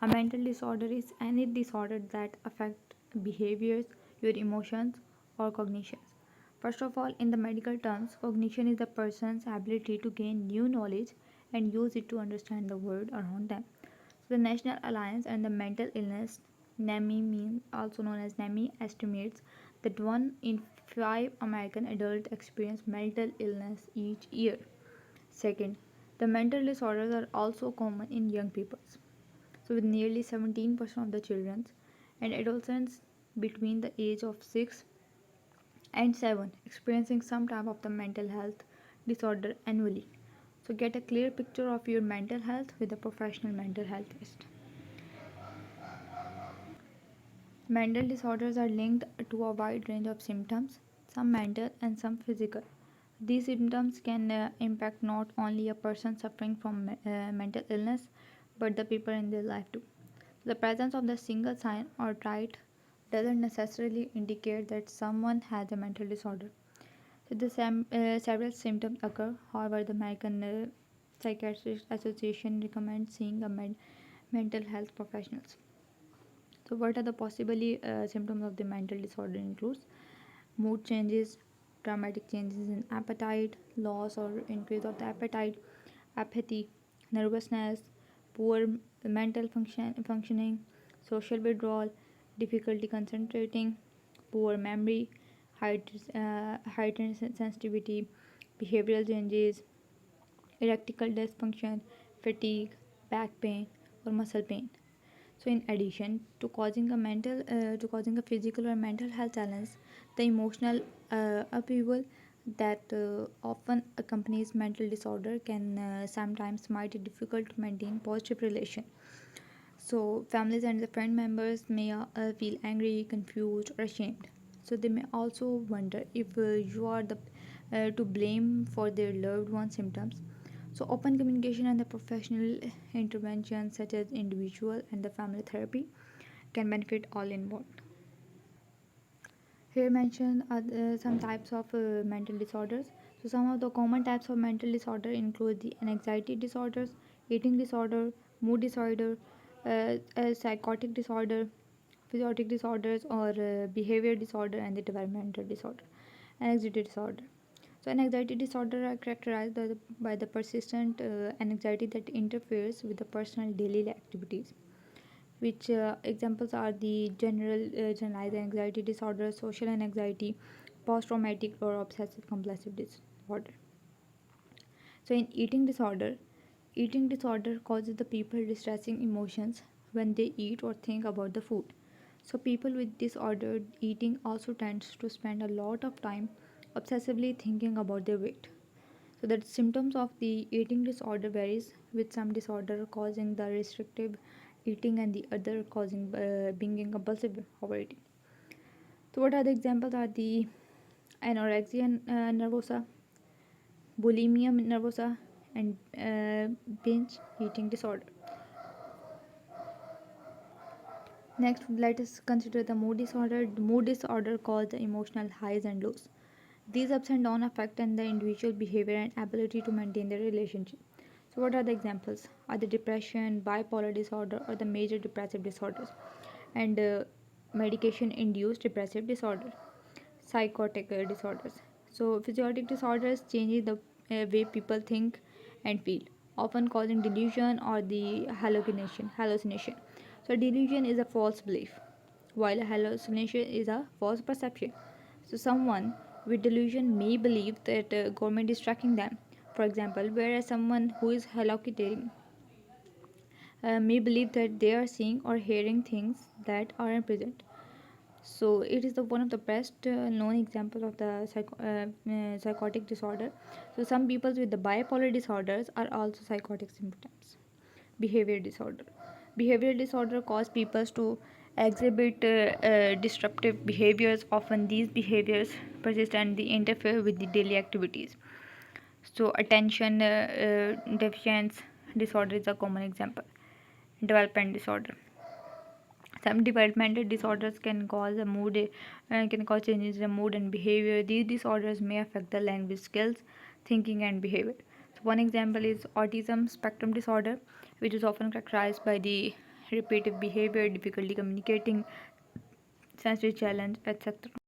A mental disorder is any disorder that affect behaviors, your emotions, or cognitions. First of all, in the medical terms, cognition is the person's ability to gain new knowledge and use it to understand the world around them. So the National Alliance and the Mental Illness NAMI, also known as NAMI, estimates that 1 in 5 American adults experience mental illness each year. Second, the mental disorders are also common in young people. So, with nearly 17% of the children and adolescents between the age of 6 and 7 experiencing some type of the mental health disorder annually. So, get a clear picture of your mental health with a professional mental health test. Mental disorders are linked to a wide range of symptoms, some mental and some physical. These symptoms can impact not only a person suffering from mental illness but the people in their life too. The presence of the single sign or trait doesn't necessarily indicate that someone has a mental disorder. So several symptoms occur. However, the American Psychiatric Association recommends seeing a mental health professionals. So, what are the possibly symptoms of the mental disorder? Includes mood changes, dramatic changes in appetite, loss or increase of the appetite, apathy, nervousness, poor mental functioning, social withdrawal, difficulty concentrating, poor memory, heightened sensitivity, behavioral changes, erectile dysfunction, fatigue, back pain, or muscle pain. So, in addition to causing a physical or mental health challenge, the emotional upheaval that often accompanies mental disorder can sometimes make it difficult to maintain positive relation. So, families and the friend members may feel angry, confused, or ashamed. So, they may also wonder if you are the to blame for their loved one's symptoms. So, open communication and the professional intervention, such as individual and the family therapy, can benefit all involved. Here mentioned are some types of mental disorders. So, some of the common types of mental disorder include the anxiety disorders, eating disorder, mood disorder, psychotic disorder, physiotic disorders, or behavior disorder, and the developmental disorder. Anxiety disorder. So, anxiety disorder are characterized by the persistent anxiety that interferes with the personal daily activities, which examples are the generalized anxiety disorder, social anxiety, post-traumatic or obsessive compulsive disorder. So, in eating disorder causes the people distressing emotions when they eat or think about the food. So, people with disordered eating also tends to spend a lot of time obsessively thinking about their weight. So, the symptoms of the eating disorder varies, with some disorder causing the restrictive eating and the other causing being compulsive overeating. So, what are the examples? Are the anorexia nervosa, bulimia nervosa, and binge eating disorder. Next, let us consider the mood disorder. The mood disorder causes the emotional highs and lows. These ups and downs affect the individual behavior and ability to maintain their relationship. So, what are the examples? Are the depression, bipolar disorder, or the major depressive disorders, and medication-induced depressive disorder, psychotic disorders. So, physiotic disorders changes the way people think and feel, often causing delusion or the hallucination. Hallucination. So, delusion is a false belief, while a hallucination is a false perception. So, someone with delusion may believe that government is tracking them, for example, whereas someone who is hallucinating may believe that they are seeing or hearing things that aren't present. So it is the one of the best known examples of the psychotic disorder. So some people with the bipolar disorders are also psychotic symptoms. Behavior disorder. Behavior disorder cause people to exhibit disruptive behaviors. Often these behaviors persist and they interfere with the daily activities. So attention deficiency disorder is a common example. Development disorder. Some developmental disorders can cause changes in mood and behavior. These disorders may affect the language skills, thinking, and behavior. So one example is autism spectrum disorder, which is often characterized by the repetitive behavior, difficulty communicating, sensory challenge, etc.